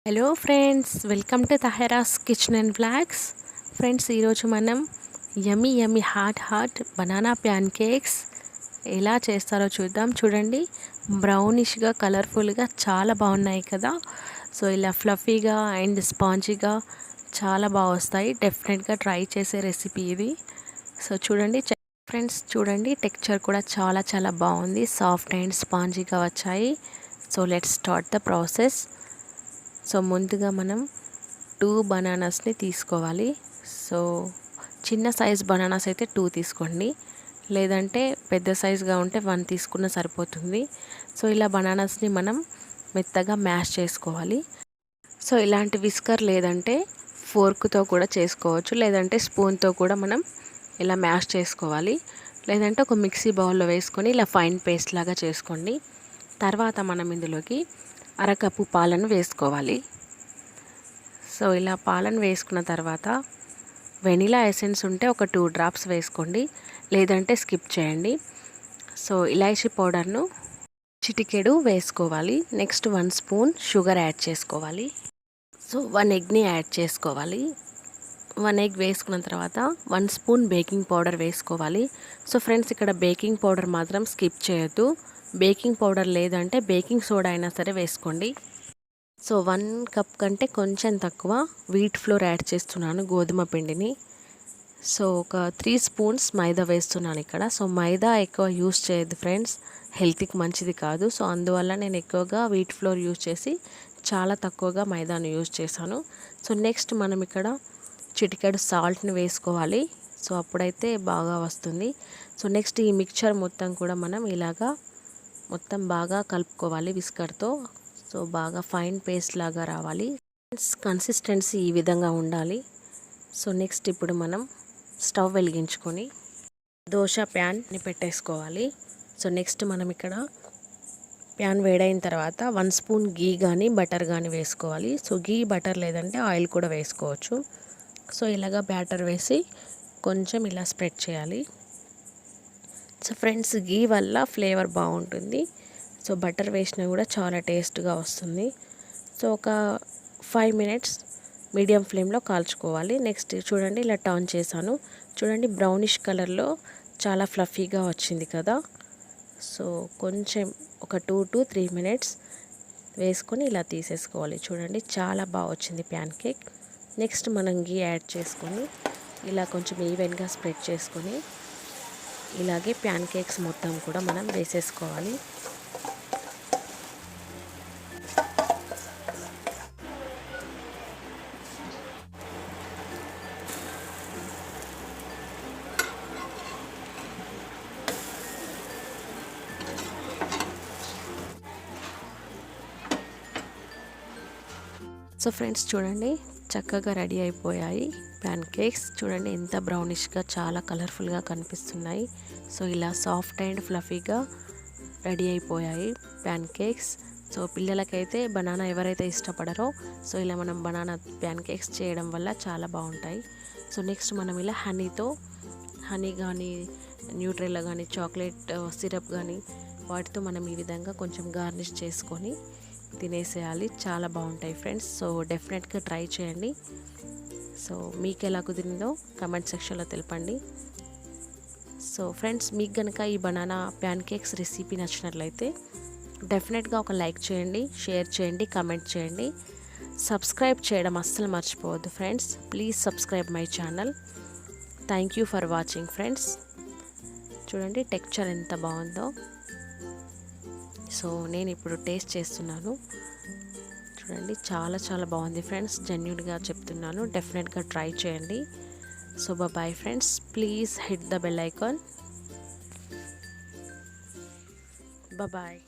Hello friends, welcome to Tahara's kitchen and blogs. Friends, ఈరోజు మనం yummy yummy hot banana pancakes ఎలా చేస్తారో చూద్దాం. చూడండి, బ్రౌనిష్గా కలర్ఫుల్గా చాలా బాగున్నాయి కదా. సో ఇలా ఫ్లఫీగా అండ్ స్పాంజీగా చాలా బాగా వస్తాయి. డెఫినెట్గా ట్రై చేసే రెసిపీ ఇది. సో చూడండి ఫ్రెండ్స్, చూడండి టెక్స్చర్ కూడా చాలా బాగుంది. సాఫ్ట్ అండ్ స్పాంజీగా వచ్చాయి. So let's start the process. So ముందుగా మనం 2 బనానాస్ని తీసుకోవాలి. సో చిన్న సైజ్ బనానాస్ అయితే 2 తీసుకోండి, లేదంటే పెద్ద సైజుగా ఉంటే 1 తీసుకున్న సరిపోతుంది. సో ఇలా బనానాస్ని మనం మెత్తగా మ్యాష్ చేసుకోవాలి. సో ఇలాంటి విస్కర్ లేదంటే ఫోర్క్తో కూడా చేసుకోవచ్చు, లేదంటే స్పూన్తో కూడా మనం ఇలా మ్యాష్ చేసుకోవాలి. లేదంటే ఒక మిక్సీ బౌల్లో వేసుకొని ఇలా ఫైన్ పేస్ట్ లాగా చేసుకోండి. తర్వాత మనం ఇందులోకి అరకప్పు పాలను వేసుకోవాలి. సో ఇలా పాలను వేసుకున్న తర్వాత వెనిలా ఎసెన్స్ ఉంటే ఒక 2 డ్రాప్స్ వేసుకోండి, లేదంటే స్కిప్ చేయండి. సో ఇలాచీ పౌడర్ను చిటికెడు వేసుకోవాలి. నెక్స్ట్ 1 స్పూన్ షుగర్ యాడ్ చేసుకోవాలి. సో 1 ఎగ్ని యాడ్ చేసుకోవాలి. 1 ఎగ్ వేసుకున్న తర్వాత 1 స్పూన్ బేకింగ్ పౌడర్ వేసుకోవాలి. సో ఫ్రెండ్స్, ఇక్కడ బేకింగ్ పౌడర్ మాత్రం స్కిప్ చేయొద్దు. బేకింగ్ పౌడర్ లేదంటే బేకింగ్ సోడా అయినా సరే వేసుకోండి. సో 1 కప్ కంటే కొంచెం తక్కువ వీట్ ఫ్లోర్ యాడ్ చేస్తున్నాను, గోధుమ పిండిని. సో ఒక 3 స్పూన్స్ మైదా వేస్తున్నాను ఇక్కడ. సో మైదా ఎక్కువ యూస్ చేయొద్దు ఫ్రెండ్స్, హెల్త్కి మంచిది కాదు. సో అందువల్ల నేను ఎక్కువగా వీట్ ఫ్లోర్ యూస్ చేసి చాలా తక్కువగా మైదాను యూస్ చేశాను. సో నెక్స్ట్ మనం ఇక్కడ చిటికెడు సాల్ట్ని వేసుకోవాలి. సో అప్పుడైతే బాగా వస్తుంది. సో నెక్స్ట్ ఈ మిక్చర్ మొత్తం కూడా మనం ఇలాగా మొత్తం బాగా కలుపుకోవాలి విస్కర్తో. సో బాగా ఫైన్ పేస్ట్ లాగా రావాలి. కన్సిస్టెన్సీ ఈ విధంగా ఉండాలి. సో నెక్స్ట్ ఇప్పుడు మనం స్టవ్ వెలిగించుకొని దోశ ప్యాన్ని పెట్టేసుకోవాలి. సో నెక్స్ట్ మనం ఇక్కడ ప్యాన్ వేడైన తర్వాత 1 స్పూన్ గీ కానీ బటర్ కానీ వేసుకోవాలి. సో గీ, బటర్ లేదంటే ఆయిల్ కూడా వేసుకోవచ్చు. సో ఇలాగా బ్యాటర్ వేసి కొంచెం ఇలా స్ప్రెడ్ చేయాలి. సో ఫ్రెండ్స్, గీ వల్ల ఫ్లేవర్ బాగుంటుంది. సో బటర్ వేసినా కూడా చాలా టేస్ట్గా వస్తుంది. సో ఒక 5 మినిట్స్ మీడియం ఫ్లేమ్లో కాల్చుకోవాలి. నెక్స్ట్ చూడండి, ఇలా టర్న్ చేశాను. చూడండి, బ్రౌనిష్ కలర్లో చాలా ఫ్లఫీగా వచ్చింది కదా. సో కొంచెం ఒక 2 to 3 మినిట్స్ వేసుకొని ఇలా తీసేసుకోవాలి. చూడండి, చాలా బాగా వచ్చింది ప్యాన్ కేక్. నెక్స్ట్ మనం గీ యాడ్ చేసుకొని ఇలా కొంచెం ఈవెన్గా స్ప్రెడ్ చేసుకొని ఇలాగే ప్యాన్ కేక్స్ మొత్తం కూడా మనం వేసేసుకోవాలి. సో ఫ్రెండ్స్, చూడండి చక్కగా రెడీ అయిపోయాయి ప్యాన్ కేక్స్. చూడండి ఎంత బ్రౌనిష్గా చాలా కలర్ఫుల్గా కనిపిస్తున్నాయి. సో ఇలా సాఫ్ట్ అండ్ ఫ్లఫీగా రెడీ అయిపోయాయి ప్యాన్ కేక్స్. సో పిల్లలకైతే బనానా ఎవరైతే ఇష్టపడరో, సో ఇలా మనం బనానా ప్యాన్ కేక్స్ చేయడం వల్ల చాలా బాగుంటాయి. సో నెక్స్ట్ మనం ఇలా హనీ కానీ, న్యూట్రెల్లా కానీ, చాక్లెట్ సిరప్ కానీ వాటితో మనం ఈ విధంగా కొంచెం గార్నిష్ చేసుకొని తినేసేయాలి. చాలా బాగుంటాయి ఫ్రెండ్స్. సో డెఫినెట్గా ట్రై చేయండి. సో మీకు ఎలా కుదిరిందో కమెంట్ సెక్షన్లో తెలపండి. సో ఫ్రెండ్స్, మీకు కనుక ఈ బనానా ప్యాన్ కేక్స్ రెసిపీ నచ్చినట్లయితే డెఫినెట్గా ఒక లైక్ చేయండి, షేర్ చేయండి, కమెంట్ చేయండి. సబ్స్క్రైబ్ చేయడం అస్సలు మర్చిపోవద్దు friends. Please subscribe my channel. Thank you for watching friends. చూడండి టెక్స్చర్ ఎంత బాగుందో. సో నేను ఇప్పుడు టేస్ట్ చేస్తున్నాను. చూడండి చాలా బాగుంది ఫ్రెండ్స్. జెన్యూన్గా చెప్తున్నాను, డెఫినెట్గా ట్రై చేయండి. So bye friends, please hit the bell icon. Bye.